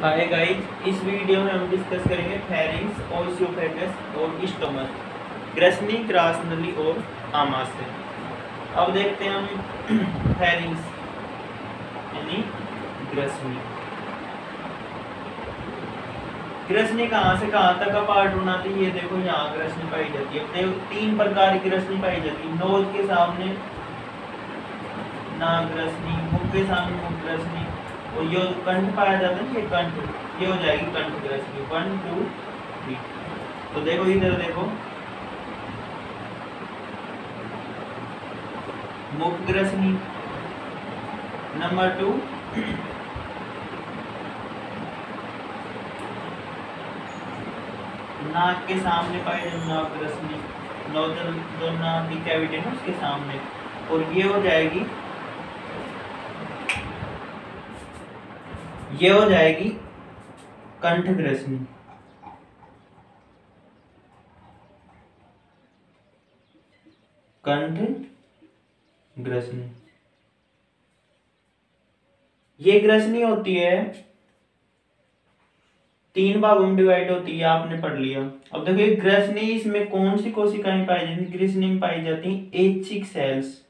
Hi guys, इस video में हम डिस्कस करेंगे फेरिंग्स, ओस्योफेगस और स्टोमक, ग्रसनी, ग्रासनली और आमाशय। अब देखते हैं हम फेरिंग्स यानी ग्रसनी। ग्रसनी कहाँ से कहाँ तक का पार्ट बनाती है? ये देखो, यहाँ ग्रसनी पाई जाती है। देखो, तीन प्रकार की ग्रसनी पाई जाती है। नोज के सामने नाक ग्रसनी, मुख के सामने मुख ग्रसनी, और ये कंठ पाया जाता है, ये कंठ, ये हो जाएगी कंठ ग्रसनी। 1 2 3। तो देखो, इधर देखो, मुख ग्रसनी। नंबर 2 नाक के सामने पाई जाती नाक ग्रसनी, नोजल जो नाक की कैविटी है उसके सामने, और ये हो जाएगी कंठ ग्रसनी। कंठ ग्रसनी ये ग्रसनी होती है, 3 भागों में डिवाइड होती है, आपने पढ़ लिया। अब देखो, ग्रसनी, इसमें कौन सी कोशिकाएं पाई जाती है? ग्रसनी में पाई जाती है ऐच्छिक सेल्स,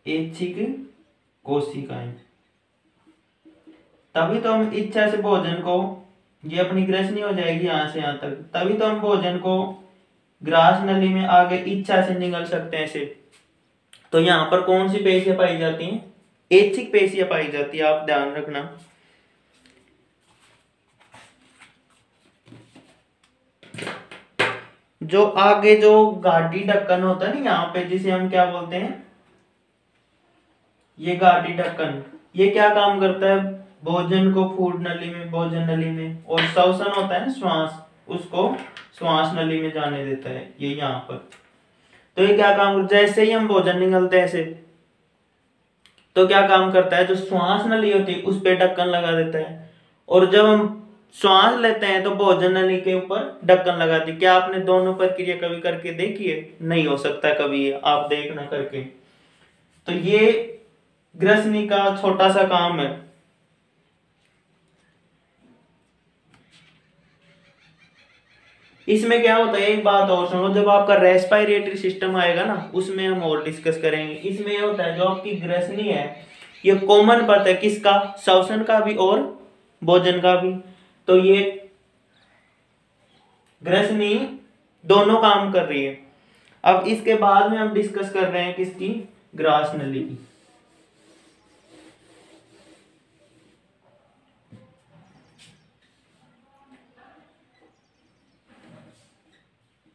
ऐच्छिक कोशिकाएं। तभी तो हम इच्छा से भोजन को, ये अपनी ग्रसनी हो जाएगी यहां से यहां तक, तभी तो हम भोजन को ग्रास नली में आगे इच्छा से निगल सकते हैं ऐसे। तो यहाँ पर कौन सी पेशियां पाई जाती हैं? ऐच्छिक पेशियां पाई जाती है, आप ध्यान रखना। जो आगे जो घाटी ढक्कन होता है ना यहाँ पे, जिसे हम क्या बोलते हैं, ये घाटी ढक्कन, ये क्या काम करता है? भोजन को फूड नली में, भोजन नली में, और श्वसन होता है ना श्वास, उसको श्वास नली में जाने देता है, ये यहाँ पर। तो ये क्या काम करता है? जैसे ही हम भोजन निगलते हैं ऐसे, तो क्या काम करता है? जो श्वास नली होती है उस पे ढक्कन लगा देता है, और जब हम श्वास लेते हैं तो भोजन नली के ऊपर ढक्कन लगाती है। क्या आपने दोनों प्रक्रिया कभी करके देखी है? नहीं हो सकता कभी, आप देखना करके। तो ये ग्रसनी का छोटा सा काम है। इसमें क्या होता है, एक बात और सुनो, जब आपका रेस्पिरेटरी सिस्टम आएगा ना, उसमें हम और डिस्कस करेंगे। इसमें यह होता है, जो आपकी ग्रसनी है, ये कॉमन पार्ट है किसका? श्वसन का भी और भोजन का भी। तो ये ग्रसनी दोनों काम कर रही है। अब इसके बाद में हम डिस्कस कर रहे हैं किसकी? ग्रास नली की।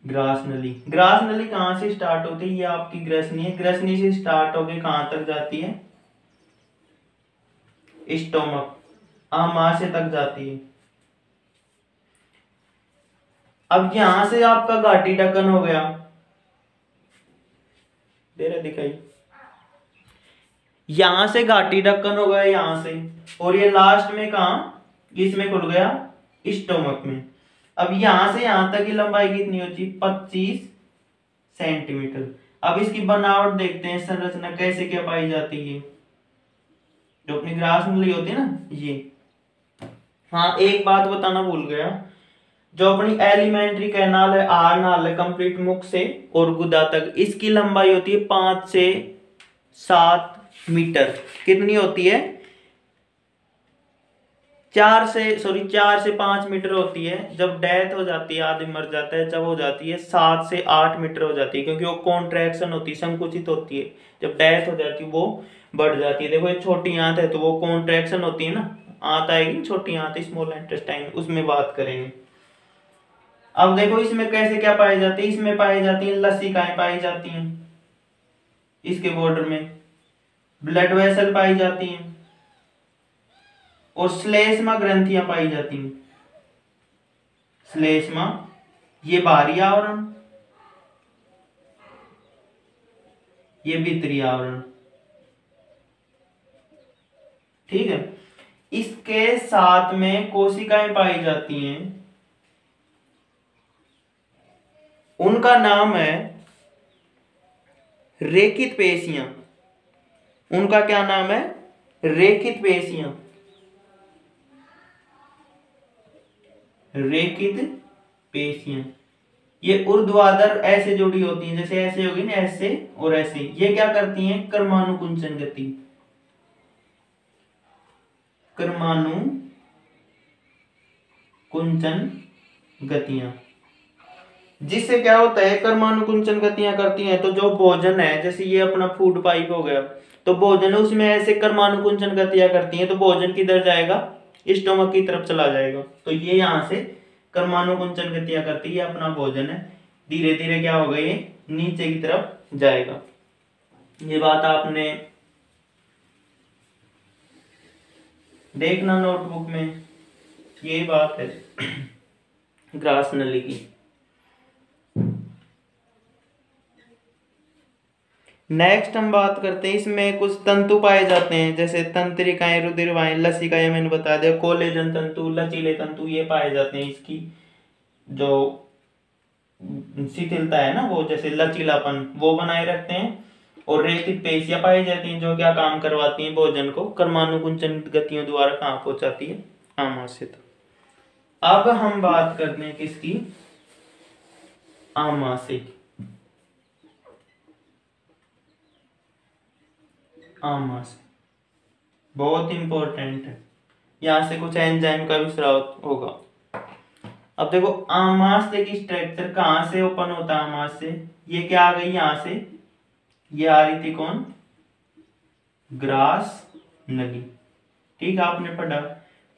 ग्रास नली, ग्रास नली कहां से स्टार्ट होती है? ये आपकी ग्रसनी है, ग्रसनी से स्टार्ट होकर कहां तक जाती है? स्टोमक, आमाशय तक जाती है। अब यहां से आपका घाटी ढक्कन हो गया, दे रहा दिखाई, यहां से घाटी ढक्कन हो गया यहां से, और ये लास्ट में कहा? इसमें खुल गया स्टोमक में। अब यहां से यहां तक की लंबाई कितनी होती है? 25 सेंटीमीटर। अब इसकी बनावट देखते हैं, संरचना कैसे क्या पाई जाती है। जो अपनी ग्रास नली होती है ना, ये। हाँ, एक बात बताना भूल गया, जो अपनी एलिमेंट्री कैनाल है, आर नाल है, कंप्लीट मुख से और गुदा तक, इसकी लंबाई होती है 5 से 7 मीटर। कितनी होती है? 4 से 5 मीटर होती है। जब डेथ हो जाती है, आदमी मर जाता है, जब हो जाती है 7 से 8 मीटर हो जाती है, क्योंकि वो कॉन्ट्रैक्शन होती है, संकुचित होती है। जब डेथ हो जाती है वो बढ़ जाती है। देखो, ये छोटी आंत है तो वो कॉन्ट्रैक्शन होती है ना, आंत आएगी छोटी आंत, स्मॉल इंटेस्टाइन, उसमें बात करेंगे। अब देखो, इसमें कैसे क्या पाई जाती है? इसमें पाई जाती है लसिकाएं पाई जाती हैं, इसके बॉर्डर में ब्लड वेसल पाई जाती हैं, और श्लेष्मा ग्रंथियां पाई जाती हैं। श्लेष्मा, ये बाहरी आवरण, ये भीतरी आवरण, ठीक है। इसके साथ में कोशिकाएं पाई जाती हैं, उनका नाम है रेखित पेशियां। उनका क्या नाम है? रेखित पेशियां, रेखित पेशियां ये ऊर्ध्वाधर ऐसे जुड़ी होती हैं, जैसे ऐसे होगी ना, ऐसे और ऐसे। ये क्या करती हैं? कर्मानुकुंचन गति, कर्मानुकुंचन गतियां। जिससे क्या होता है? कर्मानुकुंचन गतियां करती हैं तो जो भोजन है, जैसे ये अपना फूड पाइप हो गया, तो भोजन है उसमें ऐसे कर्मानुकुंचन गतियां करती हैं, तो भोजन किधर जाएगा? स्टोमक की तरफ चला जाएगा। तो ये यहाँ से कर्मानुकुंचन गतियां करती है, अपना भोजन है धीरे धीरे क्या होगा? ये नीचे की तरफ जाएगा। ये बात आपने देखना नोटबुक में, ये बात है ग्रास नली की। नेक्स्ट हम बात करते हैं, इसमें कुछ तंतु पाए जाते हैं, जैसे तंत्रिकाएं, रुधिरवाहिनी, लसिकाएं, मैंने बता दिया, कोलेजन तंतु, लचीले तंतु, ये पाए जाते हैं। इसकी जो शिथिलता है ना, वो जैसे लचीलापन वो बनाए रखते हैं। और रेखित पेशियां पाई जाती हैं, जो क्या काम करवाती हैं? भोजन को कर्मानुकुंचन गतियों द्वारा कहाँ पहुंचाती है? आमाशय तक। अब हम बात करते हैं किसकी? आमाशय की। आमाशय बहुत इंपॉर्टेंट है, यहां से कुछ एंजाइम का भी स्राव होगा। अब देखो आमाशय की स्ट्रक्चर कहां से ओपन होता है? आमाशय ये क्या आ गई यहां से, ये आ रही थी कौन? ग्रास नली, ठीक है, आपने पढ़ा।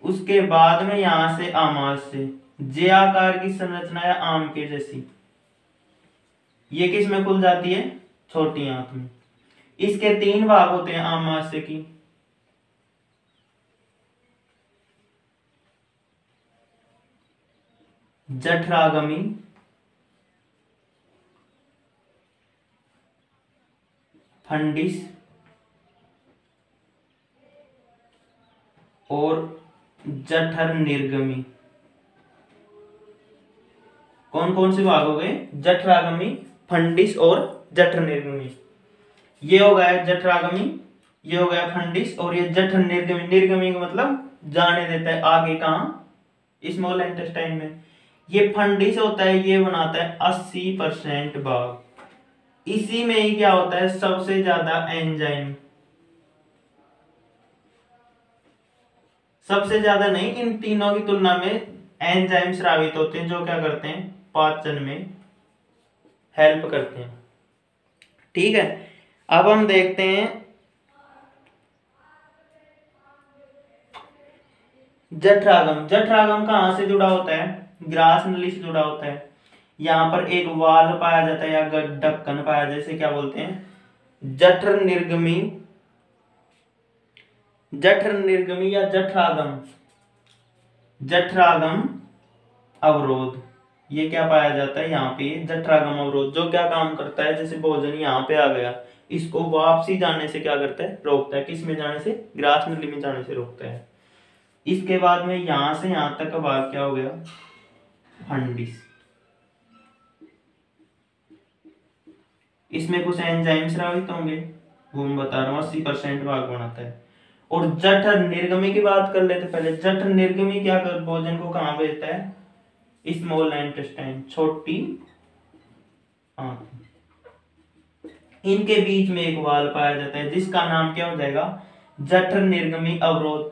उसके बाद में यहां से आमाशय, जे आकार की संरचना है आम के जैसी, ये किस में खुल जाती है? छोटी आंत में। इसके 3 भाग होते हैं आमाशय की। जठरागमी, फंडिस और जठर निर्गमी। कौन कौन से भाग हो गए? जठरागमी, फंडिस और जठर निर्गमी। ये हो गया जठरागमी, ये हो गया फंडिस, और ये जठर निर्गमी। निर्गमी का मतलब जाने देता है आगे, कहां? स्मॉल इंटेस्टाइन में। ये फंडिस होता है, ये बनाता है 80% भाग। इसी में ही क्या होता है? सबसे ज्यादा एंजाइम, सबसे ज्यादा नहीं, इन तीनों की तुलना में एंजाइम स्रावित होते हैं, जो क्या करते हैं? पाचन में हेल्प करते हैं। ठीक है, अब हम देखते हैं जठरागम। जठरागम कहां से जुड़ा होता है? ग्रास नली से जुड़ा होता है। यहां पर एक वाल्व पाया जाता है या ढक्कन पाया जाता है, जैसे क्या बोलते हैं? जठर निर्गमी, जठर निर्गमी या जठरागम, जठरागम अवरोध। ये क्या पाया जाता है यहाँ पे? जठरागम अवरोध, जो क्या काम करता है? जैसे भोजन यहाँ पे आ गया, इसको वापसी जाने से क्या करता है? रोकता है। किस में जाने से? ग्रास नली में जाने से रोकता है। इसके बाद में यहां से यहां तक का भाग क्या हो गया? फंडिस। इसमें कुछ एंजाइम स्रावित होंगे, वो मैं बता रहा हूँ, 80% भाग बनाता है। और जठर निर्गमी की बात कर लेते पहले। जठर निर्गमी क्या कर? भोजन को कहां भेजता है? स्मॉल इंटेस्टाइन, छोटी आंत। इनके बीच में एक वाल्व पाया जाता है, जिसका नाम क्या हो जाएगा? जठर निर्गमी अवरोध।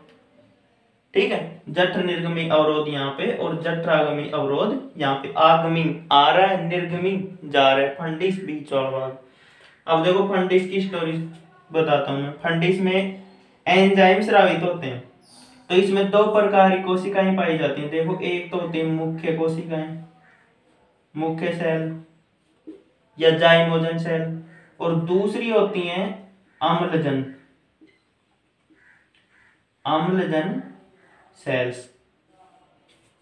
ठीक है, जठर निर्गमी अवरोध यहाँ पे, और जठरागमी अवरोध यहाँ पे। आगमी आ रहा है, निर्गमी जा रहा है, फंडिस बीच वाला भाग। अब देखो फंडिस की स्टोरी बताता हूं मैं। फंडिस में एंजाइम स्रावित होते हैं, तो इसमें 2 प्रकार की कोशिकाएं पाई जाती हैं। देखो, एक तो होती है मुख्य कोशिकाएं, मुख्य सेल या जाइमोजन सेल, और दूसरी होती हैं अम्लजन, अम्लजन सेल्स।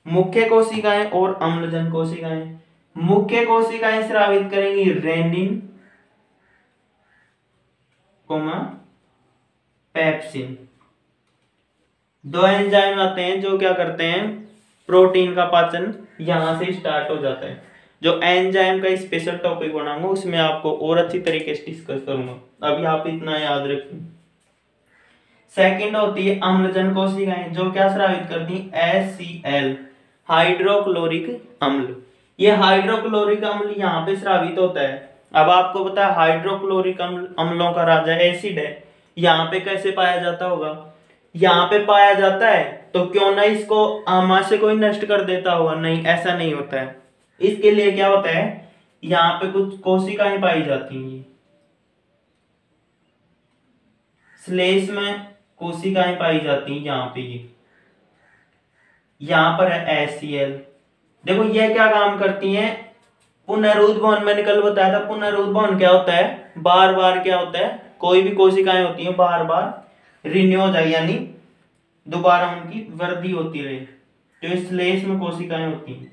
मुख्य कोशिकाएं और अम्लजन कोशिकाएं। मुख्य कोशिकाएं स्रावित करेंगी रेनिन, पेप्सिन। 2 एंजाइम आते हैं जो क्या करते हैं? प्रोटीन का पाचन यहां से स्टार्ट हो जाता है। जो एंजाइम का स्पेशल टॉपिक बनाऊंगा, उसमें आपको और अच्छी तरीके से डिस्कस करूंगा। अभी आप इतना याद रखिए। सेकंड होती है अम्लजन कोशिकाएं, जो क्या स्रावित करती हैं, HCl, हाइड्रोक्लोरिक अम्ल। ये हाइड्रोक्लोरिक अम्ल यहाँ पे स्रावित होता है। अब आपको पता है हाइड्रोक्लोरिक अम्लों का राजा एसिड है, यहाँ पे कैसे पाया जाता होगा, यहाँ पे पाया जाता है, तो क्यों ना इसको आमा से कोई नष्ट कर देता होगा, नहीं ऐसा नहीं होता है। इसके लिए क्या होता है, यहाँ पे कुछ कोशिकाएं पाई जाती हैं, श्लेष्म में कोशिकाएं पाई जाती हैं यहाँ पे, ये यहाँ पर है HCl। देखो ये क्या काम करती हैं, पुनरुद्भवन, मैंने कल बताया था पुनरुद्भवन क्या होता है, बार बार क्या होता है, कोई भी कोशिकाएं होती हैं बार बार रिन्यू हो जाए, यानी दोबारा उनकी वृद्धि होती रहे, जो श्लेष्म कोशिकाएं होती हैं,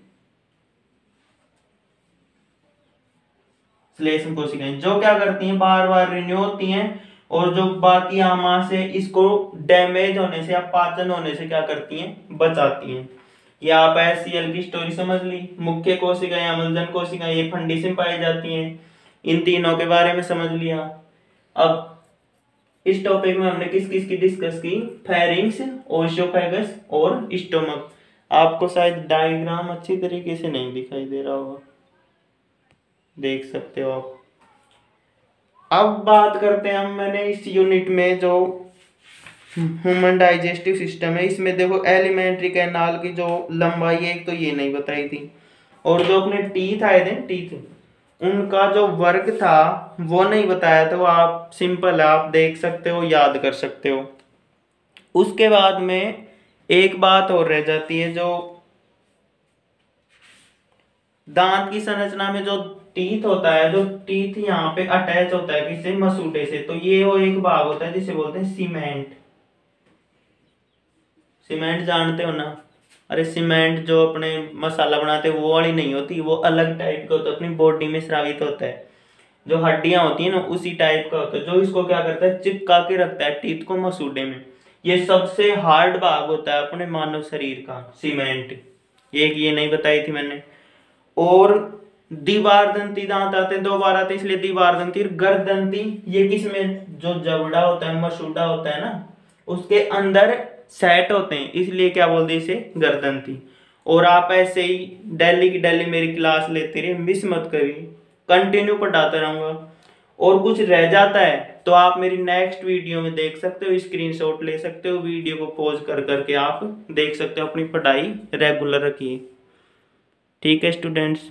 श्लेष्म कोशिकाएं जो क्या करती हैं, बार बार रिन्यू होती हैं, और जो बाकी आमा से इसको डैमेज होने से या पाचन होने से क्या करती हैं, बचाती हैं। ये आप HCl की स्टोरी समझ ली। मुख्य कोशिकाएं, अम्लजन कोशिकाएं, ये फंडिस में पाई जाती हैं। इन तीनों के बारे में समझ लिया। अब इस टॉपिक में हमने किस किस की डिस्कस की, फेरिंग्स, ओशियोफेगस और स्टोमक। आपको शायद डायग्राम अच्छी तरीके से नहीं दिखाई दे रहा होगा, देख सकते हो आप। अब बात करते हैं हम, मैंने इस यूनिट में जो ह्यूमन डाइजेस्टिव सिस्टम है, इसमें देखो एलिमेंट्री कैनाल की जो लंबाई है, एक तो ये नहीं बताई थी, और जो अपने टीथ आए थे, टीथ उनका जो वर्ग था वो नहीं बताया था। वो आप सिंपल है, आप देख सकते हो, याद कर सकते हो। उसके बाद में एक बात और रह जाती है, जो दांत की संरचना में जो टीथ होता है, जो टीथ यहाँ पे अटैच होता है किससे, मसूड़े से, तो ये वो एक भाग होता है जिसे बोलते हैं सीमेंट। सीमेंट जानते हो ना, अरे सीमेंट जो अपने मसाला बनाते हैं वो वाली नहीं होती, वो अलग टाइप का होता है, अपनी बॉडी में स्रावित होता है। जो हड्डियां होती है ना उसी टाइप का होता है, जो इसको क्या करता है, चिपका के रखता है टीथ को मसूड़े में। ये सबसे हार्ड भाग होता है अपने मानव शरीर का, सीमेंट। एक ये नहीं बताई थी मैंने। और द्विबारदंती दांत आते हैं, दो बार आते हैं इसलिए द्विबारदंती। और गर्दंती, ये किसमें, जो जबड़ा होता है, मसूड़ा होता है ना, उसके अंदर सेट होते हैं, इसलिए क्या बोलते हैं इसे, गर्दंती। और आप ऐसे ही डेली की डेली मेरी क्लास लेते रहिए, मिस मत करिए, कंटिन्यू पढ़ाता रहूंगा। और कुछ रह जाता है तो आप मेरी नेक्स्ट वीडियो में देख सकते हो, स्क्रीनशॉट ले सकते हो, वीडियो को पॉज कर करके आप देख सकते हो। अपनी पढ़ाई रेगुलर रखिए, ठीक है स्टूडेंट्स।